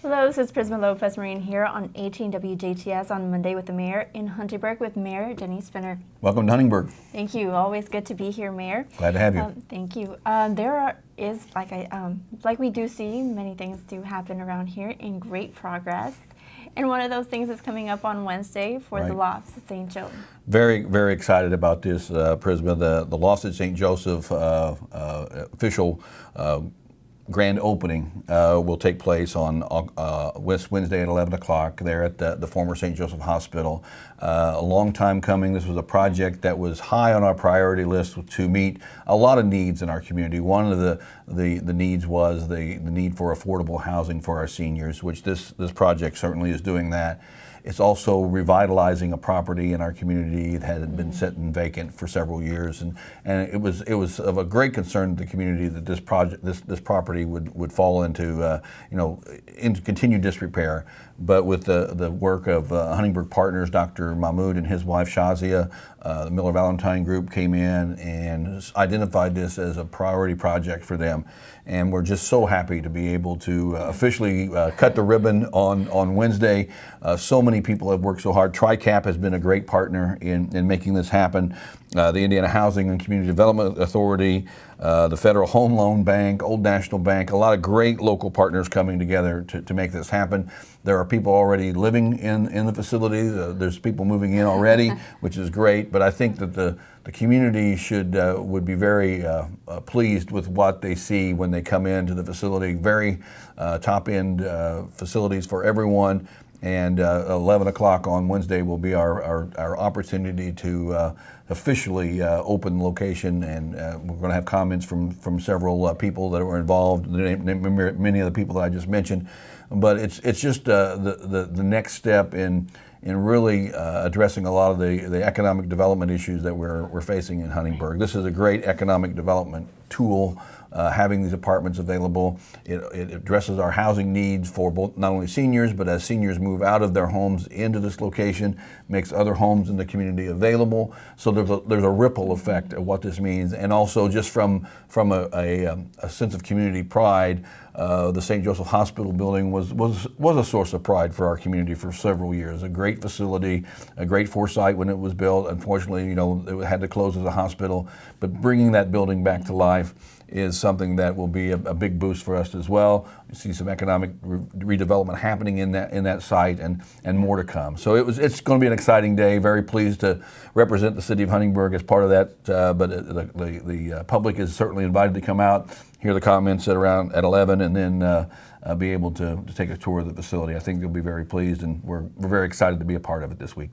Hello, this is Prisma Lopez-Marin here on 18 WJTS on Monday with the Mayor in Huntingburg with Mayor Denny Spinner. Welcome to Huntingburg. Thank you. Always good to be here, Mayor. Glad to have you. Thank you. Is like we do see, many things do happen around here in great progress. And one of those things is coming up on Wednesday for the Lofts at St. Joe. Very, very excited about this, Prisma. The Lofts at St. Joseph official grand opening will take place on Wednesday at 11 o'clock there at the former St. Joseph Hospital. A long time coming. This was a project that was high on our priority list to meet a lot of needs in our community. One of the needs was the need for affordable housing for our seniors, which this project certainly is doing that. It's also revitalizing a property in our community that had been sitting vacant for several years, and it was of a great concern to the community that this property would fall into into continued disrepair. But with the work of Huntingburg partners, Dr. Mahmoud and his wife Shazia, the Miller Valentine Group came in and identified this as a priority project for them. And we're just so happy to be able to officially cut the ribbon on Wednesday. So many people have worked so hard. TRICAP has been a great partner in making this happen. The Indiana Housing and Community Development Authority, the Federal Home Loan Bank, Old National Bank, a lot of great local partners coming together to make this happen. There are people already living in the facility. There's people moving in already, which is great. But I think that the community would be very pleased with what they see when they come into the facility. Very top-end facilities for everyone. And 11 o'clock on Wednesday will be our opportunity to officially open the location, and we're going to have comments from several people that were involved, many of the people that I just mentioned. But it's just the next step in really addressing a lot of the economic development issues that we're facing in Huntingburg. This is a great economic development tool. Having these apartments available, it addresses our housing needs for both not only seniors, but as seniors move out of their homes into this location, makes other homes in the community available. So there's a ripple effect of what this means, and also just from a sense of community pride. The St. Joseph Hospital building was a source of pride for our community for several years. A great facility, a great foresight when it was built. Unfortunately, it had to close as a hospital, but bringing that building back to life is something that will be a big boost for us as well. We see some economic redevelopment happening in that site, and more to come. So it's going to be an exciting day. Very pleased to represent the city of Huntingburg as part of that. But the public is certainly invited to come out, hear the comments at 11, and then be able to take a tour of the facility. I think they'll be very pleased, and we're very excited to be a part of it this week.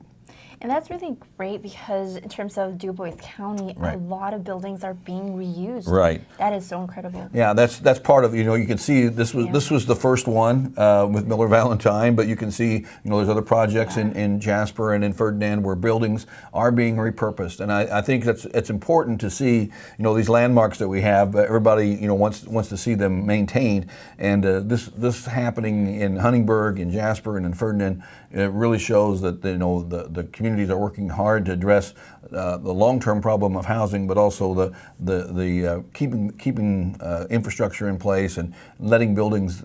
And that's really great because in terms of Du Bois County, a lot of buildings are being reused. Right. That is so incredible. Yeah, that's part of, you can see this was the first one with Miller Valentine, but you can see, there's other projects in Jasper and in Ferdinand where buildings are being repurposed. And I think it's important to see, these landmarks that we have. Everybody, wants to see them maintained. And this happening in Huntingburg, in Jasper, and in Ferdinand, it really shows that the communities are working hard to address the long-term problem of housing, but also the keeping infrastructure in place and letting buildings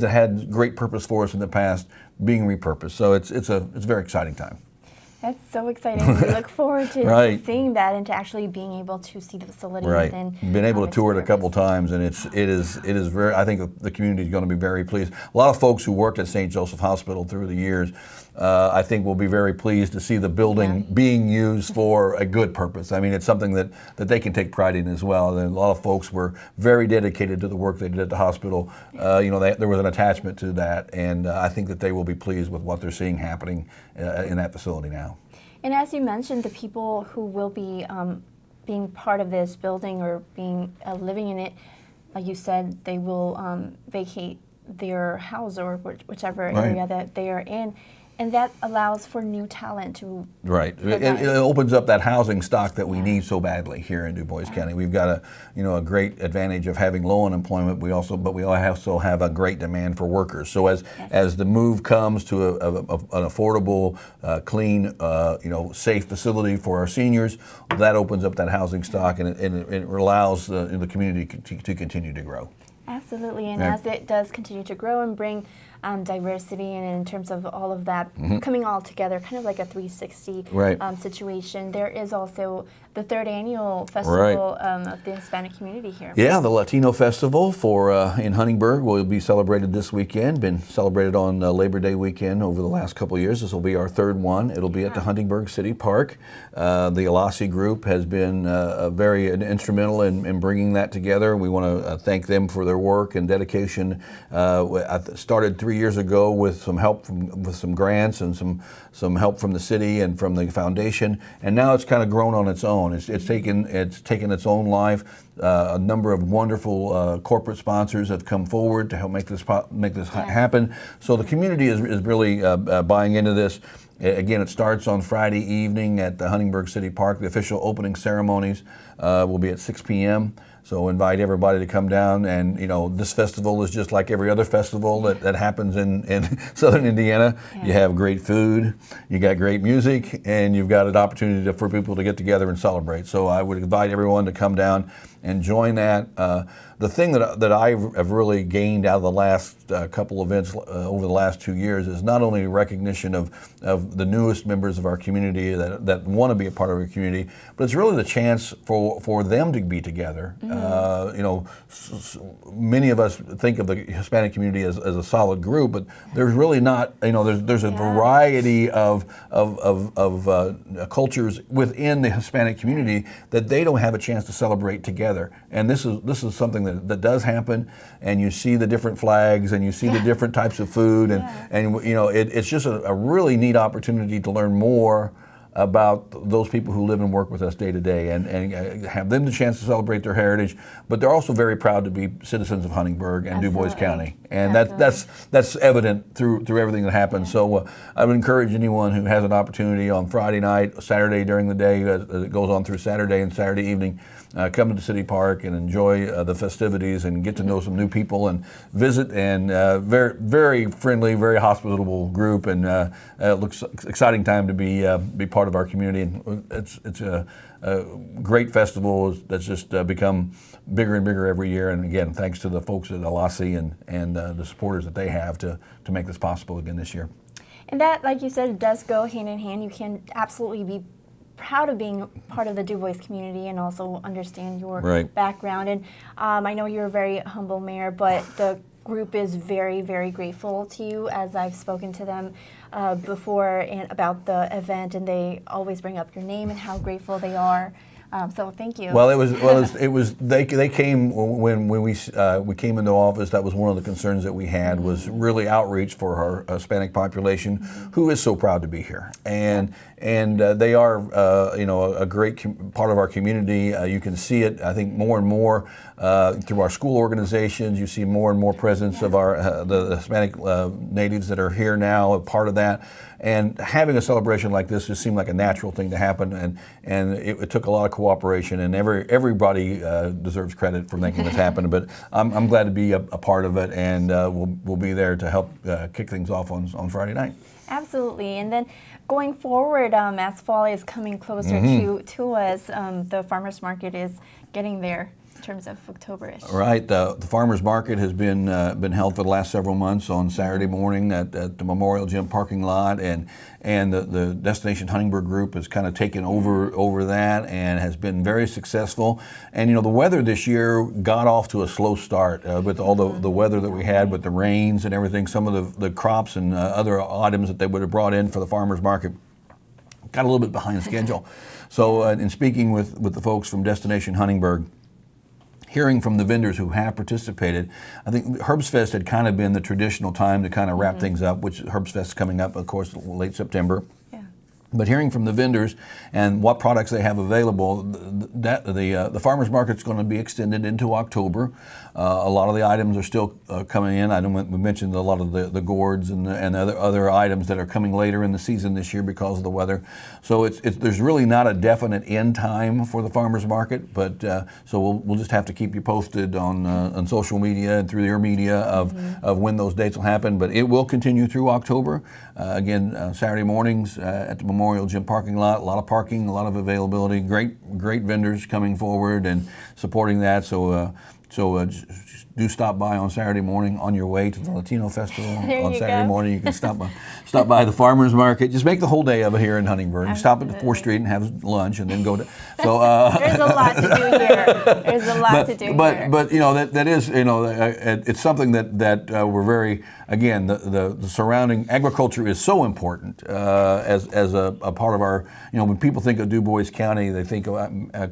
that had great purpose for us in the past being repurposed. So it's a very exciting time. That's so exciting. We look forward to seeing that and to actually being able to see the facility. Right. Been able to tour it a couple times, and it is very. I think the community is going to be very pleased. A lot of folks who worked at St. Joseph Hospital through the years, I think, will be very pleased to see the building being used for a good purpose. I mean, it's something that they can take pride in as well. And a lot of folks were very dedicated to the work they did at the hospital. There was an attachment to that, and I think that they will be pleased with what they're seeing happening in that facility now. And as you mentioned, the people who will be being part of this building or being living in it, like you said, they will vacate their house or whichever area that they are in. And that allows for new talent to It opens up that housing stock that we need so badly here in Du Bois County. We've got a great advantage of having low unemployment. We also have a great demand for workers. So as the move comes to an affordable, clean, safe facility for our seniors, that opens up that housing stock, and it allows the community to continue to grow. Absolutely, and as it does continue to grow and bring diversity and in terms of all of that coming all together, kind of like a 360 Right. situation. There is also the third annual festival of the Hispanic community here. Yeah, the Latino Festival in Huntingburg will be celebrated this weekend. Been celebrated on Labor Day weekend over the last couple of years. This will be our third one. It'll be at the Huntingburg City Park. The Alasi Group has been very instrumental in bringing that together. We want to thank them for their work and dedication. I started 3 years ago with some help with some grants and some help from the city and from the foundation, and now it's kind of grown on its own. It's taken its own life. A number of wonderful corporate sponsors have come forward to help make this happen. So the community is really buying into this. Again, it starts on Friday evening at the Huntingburg City Park. The official opening ceremonies will be at 6 p.m. So invite everybody to come down, and this festival is just like every other festival that happens in Southern Indiana. Yeah. You have great food, you got great music, and you've got an opportunity for people to get together and celebrate. So I would invite everyone to come down and join that. The thing that I have really gained out of the last couple events over the last 2 years is not only recognition of the newest members of our community that want to be a part of our community, but it's really the chance for them to be together. Many of us think of the Hispanic community as a solid group, but there's really not. There's a variety of cultures within the Hispanic community that they don't have a chance to celebrate together. And this is something that does happen, and you see the different flags and you see the different types of food, and it's just a really neat opportunity to learn more about those people who live and work with us day to day, and have them the chance to celebrate their heritage. But they're also very proud to be citizens of Huntingburg and Du Bois County, and that's evident through everything that happens. So I would encourage anyone who has an opportunity on Friday night, Saturday during the day, it goes on through Saturday and Saturday evening. Come to the city park and enjoy the festivities and get to know some new people and visit, and very, very friendly, very hospitable group, and it looks exciting time to be part of our community. And it's a great festival that's just become bigger and bigger every year. And again, thanks to the folks at Alasi and the supporters that they have to make this possible again this year. And that, like you said, does go hand in hand. You can absolutely be proud of being part of the Du Bois community and also understand your background. And I know you're a very humble mayor, but the group is very, very grateful to you, as I've spoken to them before about the event, and they always bring up your name and how grateful they are. So thank you. Well, it was they came when we came into office. That was one of the concerns that we had, was really outreach for our Hispanic population, who is so proud to be here, and they are a great part of our community. You can see it, I think, more and more through our school organizations. You see more and more presence of our the Hispanic natives that are here now, a part of that. And having a celebration like this just seemed like a natural thing to happen, and it took a lot of cooperation, and everybody deserves credit for making this happen. But I'm glad to be a part of it, and we'll be there to help kick things off on Friday night. Absolutely. And then going forward, as fall is coming closer to us, the farmers market is getting there in terms of October-ish. Right. The farmers market has been held for the last several months on Saturday morning at the Memorial Gym parking lot, and the Destination Huntingburg Group has kind of taken over that and has been very successful. And the weather this year got off to a slow start with all the weather that we had with the rains and everything. Some of the crops and other items that they would have brought in for the farmers market got a little bit behind schedule. So in speaking with the folks from Destination Huntingburg, hearing from the vendors who have participated, I think Herbstfest had kind of been the traditional time to kind of wrap things up, which Herbstfest is coming up, of course, late September. Yeah. But hearing from the vendors and what products they have available, the farmers market's going to be extended into October. A lot of the items are still coming in. We mentioned a lot of the gourds and other items that are coming later in the season this year because of the weather. So there's really not a definite end time for the farmers market, but so we'll just have to keep you posted on social media and through your media of when those dates will happen. But it will continue through October. Again, Saturday mornings at the Memorial Gym parking lot. A lot of parking, a lot of availability. Great vendors coming forward and supporting that. So just do stop by on Saturday morning on your way to the Latino Festival. There On you Saturday go. morning, you can stop by the farmers market. Just make the whole day of it here in Huntingburg. You stop at the 4th Street and have lunch, and then go to. So there's a lot to do here. There's a lot to do here. But you know that is, you know, it's something that we're very, again, the surrounding agriculture is so important as a part of our, you know, when people think of Du Bois County, they think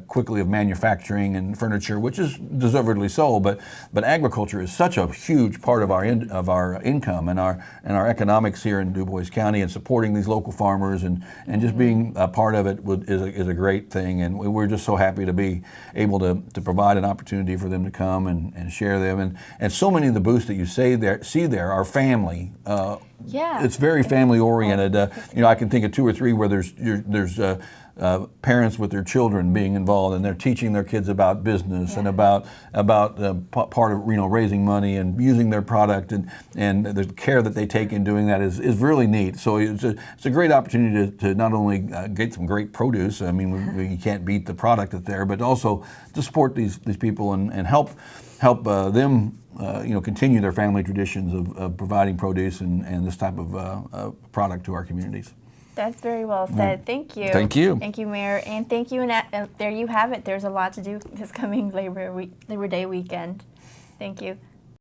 quickly of manufacturing and furniture, which is deservedly so, but agriculture is such a huge part of our income and our economics here in Du Bois County, and supporting these local farmers and just being a part of it is a great thing, and we're just so happy to be able to provide an opportunity for them to come and share them, and so many of the booths that you see there are family. Yeah, it's very family oriented. You know, I can think of 2 or 3 where there's parents with their children being involved, and they're teaching their kids about business and about part of, you know, raising money and using their product, and the care that they take in doing that is really neat. So it's a great opportunity to not only get some great produce. I mean, we can't beat the product that's there, but also to support these people and help them. You know, continue their family traditions of providing produce and this type of product to our communities. That's very well said. Thank you. Thank you. Thank you, Mayor. And thank you, Annette. There you have it. There's a lot to do this coming Labor Day weekend. Thank you.